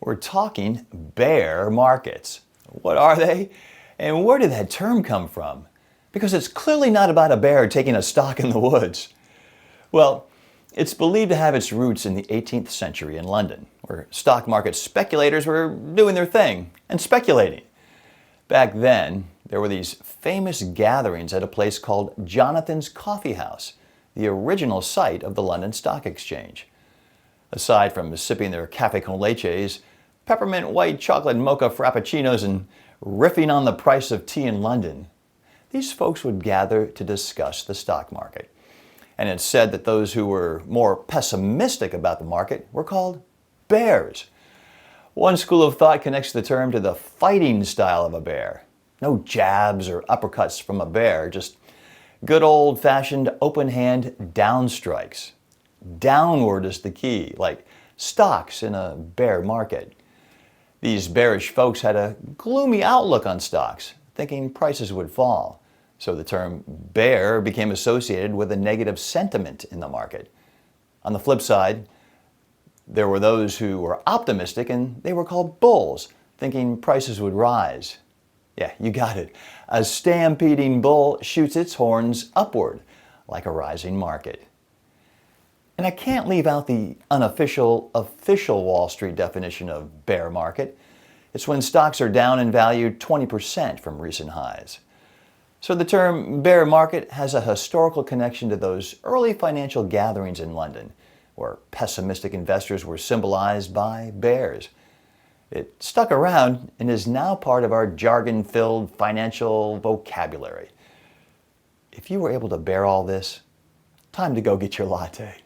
We're talking bear markets. What are they? And where did that term come from? Because it's clearly not about a bear taking a stock in the woods. Well, it's believed to have its roots in the 18th century in London, where stock market speculators were doing their thing and speculating. Back then, there were these famous gatherings at a place called Jonathan's Coffee House, the original site of the London Stock Exchange. Aside from sipping their cafe con leches, peppermint white chocolate mocha frappuccinos, and riffing on the price of tea in London, these folks would gather to discuss the stock market. And it's said that those who were more pessimistic about the market were called bears. One school of thought connects the term to the fighting style of a bear. No jabs or uppercuts from a bear, just good old-fashioned open hand down strikes. Downward is the key, like stocks in a bear market. These bearish folks had a gloomy outlook on stocks, thinking prices would fall. So the term bear became associated with a negative sentiment in the market. On the flip side, there were those who were optimistic, and they were called bulls, thinking prices would rise. Yeah, you got it. A stampeding bull shoots its horns upward, like a rising market. And I can't leave out the unofficial, official Wall Street definition of bear market. It's when stocks are down in value 20% from recent highs. So the term bear market has a historical connection to those early financial gatherings in London, where pessimistic investors were symbolized by bears. It stuck around and is now part of our jargon-filled financial vocabulary. If you were able to bear all this, time to go get your latte.